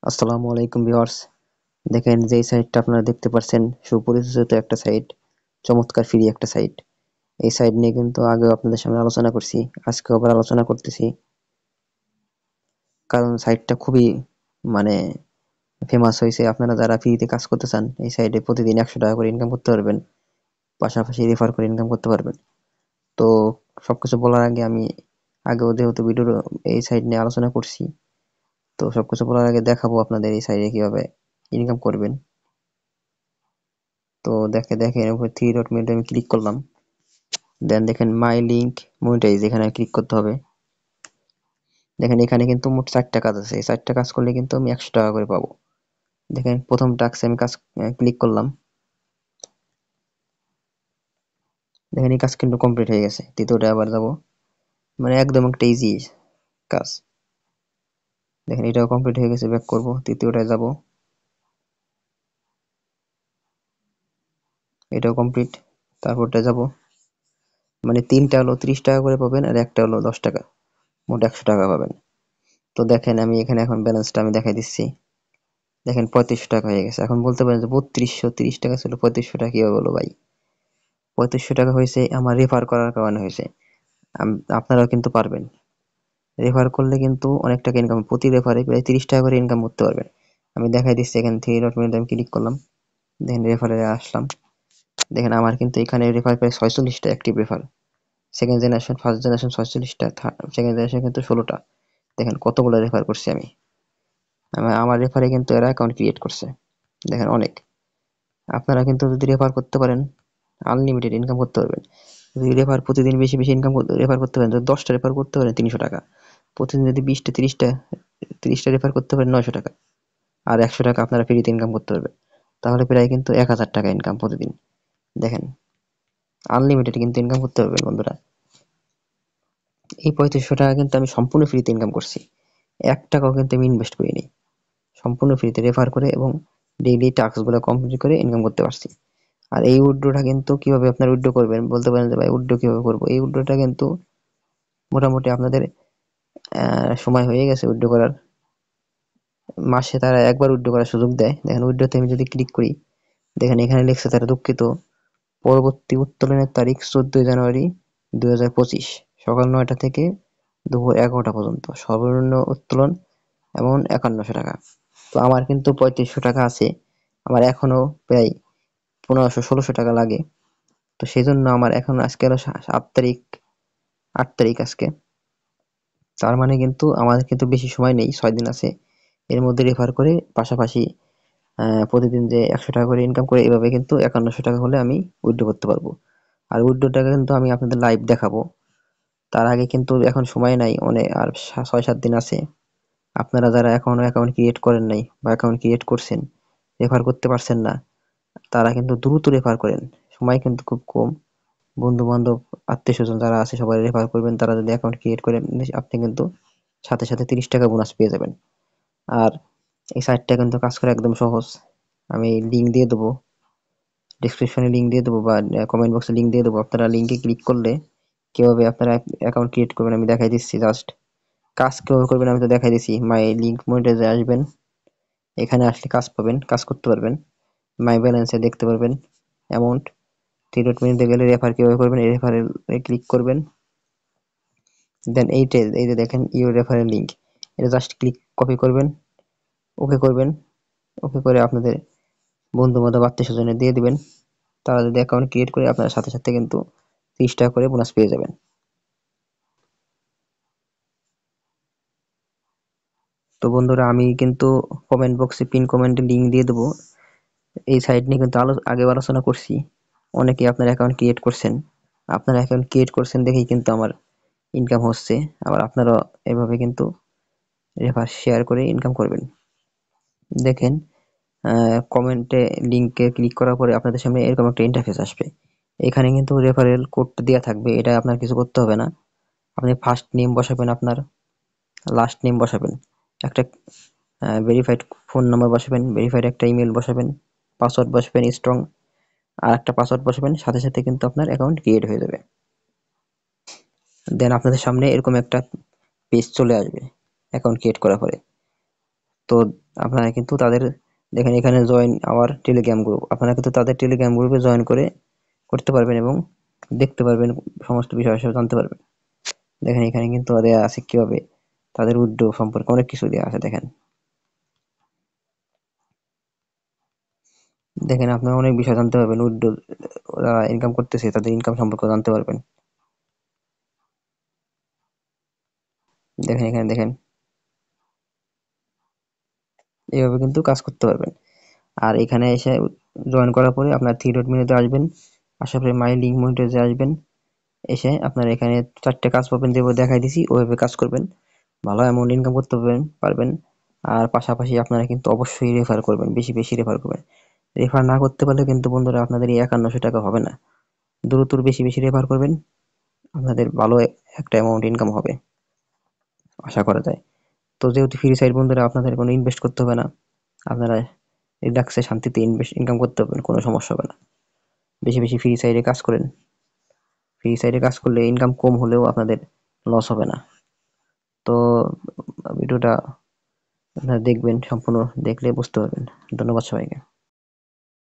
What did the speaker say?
আসসালামু আলাইকুম ভিউয়ার্স। দেখেন যেই সাইটটা আপনারা দেখতে পাচ্ছেন সুপরিচিত একটা সাইট, চমৎকার ফ্রি একটা সাইট। এই সাইট নিয়ে কিন্তু আগেও আপনাদের সামনে আলোচনা করছি, আজকেও আবার আলোচনা করতেছি। কারণ সাইটটা খুবই মানে ফেমাস হয়েছে। আপনারা যারা ফ্রিতে কাজ করতে চান এই সাইটে প্রতিদিন 100 টাকা করে ইনকাম করতে পারবেন, পাশাপাশি রেফার করে ইনকাম করতে পারবেন। তো সবকিছু বলার আগে আমি আগেও যেহেতু ভিডিওর এই সাইট নিয়ে আলোচনা করছি, তো সবকিছু বলার আগে দেখাবো আপনাদের এই সাইটে কিভাবে ইনকাম করবেন। তো দেখেন উপরে থ্রি ডট মেনুতে আমি ক্লিক করলাম। দেন দেখেন মাই লিঙ্ক মনিটাইজ, এখানে ক্লিক করতে হবে। দেখেন এখানে কিন্তু মোট 4টা কাজ আছে। এই 4টা কাজ করলে কিন্তু আমি 100 টাকা করে পাবো। দেখেন প্রথম টাস্কে আমি কাজ ক্লিক করলাম। দেখেন এই কাজ কিন্তু কমপ্লিট হয়ে গেছে। দ্বিতীয়টা আবার যাব, মানে একদম একটা ইজি কাজ। দেখেন এটাও কমপ্লিট হয়ে গেছে, ব্যাক করব, তৃতীয়টায় যাব, এটাও কমপ্লিট, তারপরটা যাব। মানে 3টা হলো 30 টাকা করে পাবেন আর একটা হলো 10 টাকা, মোট 100 টাকা পাবেন। তো দেখেন আমি এখানে এখন ব্যালেন্সটা আমি দেখাই দিচ্ছি। দেখেন 3500 টাকা হয়ে গেছে। এখন বলতে পারেন যে 3230 টাকা ছিল, 3500 টাকা কিভাবে হলো ভাই? 3500 টাকা হয়েছে আমার রেফার করার কারণে হয়েছে। আপনারাও কিন্তু পারবেন। রেফার করলে কিন্তু অনেক টাকা ইনকাম, প্রতি রেফারে প্রায় 30 টাকা করে ইনকাম করতে পারবেন। আমি দেখাই দিচ্ছি। এখানে থ্রি ডট মেনুতে আমি ক্লিক করলাম। দেখেন রেফারে আসলাম। দেখেন আমার কিন্তু এখানে রেফার প্রায় 46টা active refer. Second generation, first generation 46টা, সেকেন্ড জেনারেশন কিন্তু 16টা। দেখেন কতগুলো রেফার করছি আমি। আমার রেফারে কিন্তু এরা অ্যাকাউন্ট ক্রিয়েট করছে। দেখেন অনেক। আপনারা কিন্তু যদি রেফার করতে পারেন আনলিমিটেড ইনকাম করতে পারবেন। যদি রেফার প্রতিদিন বেশি বেশি রেফার করতে পারেন, যদি 10টা রেফার করতে পারেন 300 টাকা। প্রতিদিন যদি 20টা 30টা রেফার করতে পারেন 900 টাকা। আর 100 টাকা আপনারা ফ্রিতে ইনকাম করতে পারবেন। তাহলে প্রায় কিন্তু 1000 টাকা ইনকাম প্রতিদিন। দেখেন আনলিমিটেড কিন্তু ইনকাম করতে পারবেন বন্ধুরা। এই 3500 টাকা কিন্তু আমি সম্পূর্ণ ফ্রিতে ইনকাম করছি। 1 টাকাও কিন্তু আমি ইনভেস্ট করিনি। সম্পূর্ণ ফ্রিতে রেফার করে এবং ডেইলি টাস্কগুলো কমপ্লিট করে ইনকাম করতে পারছি। আর এই উইথড্রটা কিন্তু কিভাবে আপনারা উইথড্র করবেন বলতে পারেন যে ভাই উইথড্র কিভাবে করবো? এই উইথড্রটা কিন্তু মোটামুটি আপনাদের সময় হয়ে গেছে উইথড্র করার। মাসে তারা একবার উইথড্র করার সুযোগ দেয়। দেখেন উইথড্রতে আমি যদি ক্লিক করি, দেখেন এখানে লিখছে তারা দুঃখিত, পরবর্তী উত্তোলনের তারিখ 14 জানুয়ারি 2025 সকাল 9টা থেকে দুপুর 11টা পর্যন্ত, সর্বনিম্ন উত্তোলন এবং 5100 টাকা। তো আমার কিন্তু 3500 টাকা আছে। আমার এখনো প্রায় 1500-1600 টাকা লাগে। তো সেই জন্য আমার এখন আজকে হলো 7 তারিখ, 8 তারিখ আজকে। তার মানে কিন্তু আমার কিন্তু বেশি সময় নেই, 6 দিন আছে। এর মধ্যে রেফার করে পাশাপাশি প্রতিদিন যে 100 টাকা করে ইনকাম করে, এভাবে কিন্তু 5100 টাকা হলে আমি উইথড্র করতে পারবো। আর উইথড্রটাকে কিন্তু আমি আপনাদের লাইভ দেখাবো। তার আগে কিন্তু এখন সময় নাই, অনেক আর 6-7 দিন আছে। আপনারা যারা এখনো অ্যাকাউন্ট ক্রিয়েট করেন নাই বা অ্যাকাউন্ট ক্রিয়েট করছেন, রেফার করতে পারছেন না, তারা কিন্তু দ্রুত রেফার করেন। সময় কিন্তু খুব কম। বন্ধু বান্ধব, আত্মীয় স্বজন যারা আছে সবাই রেফার করবেন। তারা যদি অ্যাকাউন্ট ক্রিয়েট করেন আপনি কিন্তু সাথে সাথে 30 টাকা বোনাস পেয়ে যাবেন। আর এই সাইটটা কিন্তু কাজ করা একদম সহজ। আমি লিঙ্ক দিয়ে দেবো, ডেসক্রিপশনে লিঙ্ক দিয়ে দেবো বা কমেন্ট বক্সে লিঙ্ক দিয়ে দেবো। আপনারা লিঙ্কে ক্লিক করলে কিভাবে আপনারা অ্যাকাউন্ট ক্রিয়েট করবেন আমি দেখাই দিচ্ছি। জাস্ট কাজ কিভাবে করবেন আমি তো দেখাই দিচ্ছি। মাই লিঙ্ক মনিটাইজে আসবেন, এখানে আসলে কাজ পাবেন, কাজ করতে পারবেন। মাই ব্যালেন্সে দেখতে পারবেন অ্যামাউন্ট। থ্রি ডট মেনুতে গেলে রেফার কিভাবে করবেন, এই রেফারে ক্লিক করবেন। দেন এই যে দেখেন ইউর রেফারেল লিঙ্ক, এটা জাস্ট ক্লিক কপি করবেন, ওকে করবেন। ওকে করে আপনাদের বন্ধু বান্ধব আত্মীয় স্বজনে দিয়ে দিবেন। তারা যদি অ্যাকাউন্ট ক্রিয়েট করে আপনার সাথে সাথে কিন্তু 30 টাকা করে বোনাস পেয়ে যাবেন। তো বন্ধুরা আমি কিন্তু কমেন্ট বক্সে পিন কমেন্টে লিঙ্ক দিয়ে দেবো। এই সাইট নিয়ে কিন্তু আগে আলোচনা করছি। অনেকে আপনার অ্যাকাউন্ট ক্রিয়েট করছেন, আপনার অ্যাকাউন্ট ক্রিয়েট করছেন দেখেই কিন্তু আমার ইনকাম হচ্ছে। আবার আপনারাও এভাবে কিন্তু রেফার শেয়ার করে ইনকাম করবেন। দেখেন কমেন্টে লিঙ্কে ক্লিক করার পরে আপনাদের সামনে এরকম একটা ইন্টারফেস আসবে। এখানে কিন্তু রেফারেল কোডটা দেওয়া থাকবে, এটা আপনার কিছু করতে হবে না। আপনি ফার্স্ট নেম বসাবেন, আপনার লাস্ট নেম বসাবেন, একটা ভেরিফাইড ফোন নাম্বার বসাবেন, ভেরিফাইড একটা ইমেল বসাবেন, পাসওয়ার্ড বসাবেন স্ট্রং, আর একটা পাসওয়ার্ড বসাবেন। সাথে সাথে কিন্তু আপনার অ্যাকাউন্ট ক্রিয়েট হয়ে যাবে। দেন আপনাদের সামনে এরকম একটা পেজ চলে আসবে অ্যাকাউন্ট ক্রিয়েট করার পরে। তো আপনারা কিন্তু তাদের দেখেন এখানে জয়েন আওয়ার টেলিগ্রাম গ্রুপ, আপনারা কিন্তু তাদের টেলিগ্রাম গ্রুপে জয়েন করে করতে পারবেন এবং দেখতে পারবেন, সমস্ত বিষয় সব জানতে পারবেন। দেখেন এখানে কিন্তু দেয়া আছে কিভাবে তাদের উইথড্র সম্পর্কে অনেক কিছু দেওয়া আছে। দেখেন দেখেন আপনারা অনেক বিষয় জানতে পারবেন, উইথড্র যারা ইনকাম করতেছে তাদের ইনকাম সম্পর্কে জানতে পারবেন। দেখেন এখানে দেখেন এইভাবে কিন্তু কাজ করতে পারবেন। আর এখানে এসে জয়েন করার পরে আপনার থ্রি ডট মেনুতে আসবেন, আসার পরে মাই লিঙ্ক মনিটরে আসবেন, এসে আপনার এখানে 4টে কাজ পাবেন, যেভাবে দেখাই দিছি ওইভাবে কাজ করবেন, ভালো অ্যামাউন্ট ইনকাম করতে পারবেন। আর পাশাপাশি আপনারা কিন্তু অবশ্যই রেফার করবেন, বেশি বেশি রেফার করবেন। রেফার না করতে পারলে কিন্তু বন্ধুরা আপনাদের এই 5100 টাকা হবে না। দ্রুত বেশি বেশি রেফার করবেন, আপনাদের ভালো একটা অ্যামাউন্ট ইনকাম হবে আশা করা যায়। তো যেহেতু ফ্রি সাইট বন্ধুরা, আপনাদের কোনো ইনভেস্ট করতে হবে না, আপনারা রিল্যাক্সে শান্তিতে ইনকাম করতে পারবেন, কোনো সমস্যা হবে না। বেশি বেশি ফ্রি সাইডে কাজ করেন, ফ্রি সাইডে কাজ করলে ইনকাম কম হলেও আপনাদের লস হবে না। তো ভিডিওটা আপনারা দেখবেন, সম্পূর্ণ দেখলে বুঝতে পারবেন। ধন্যবাদ সবাইকে।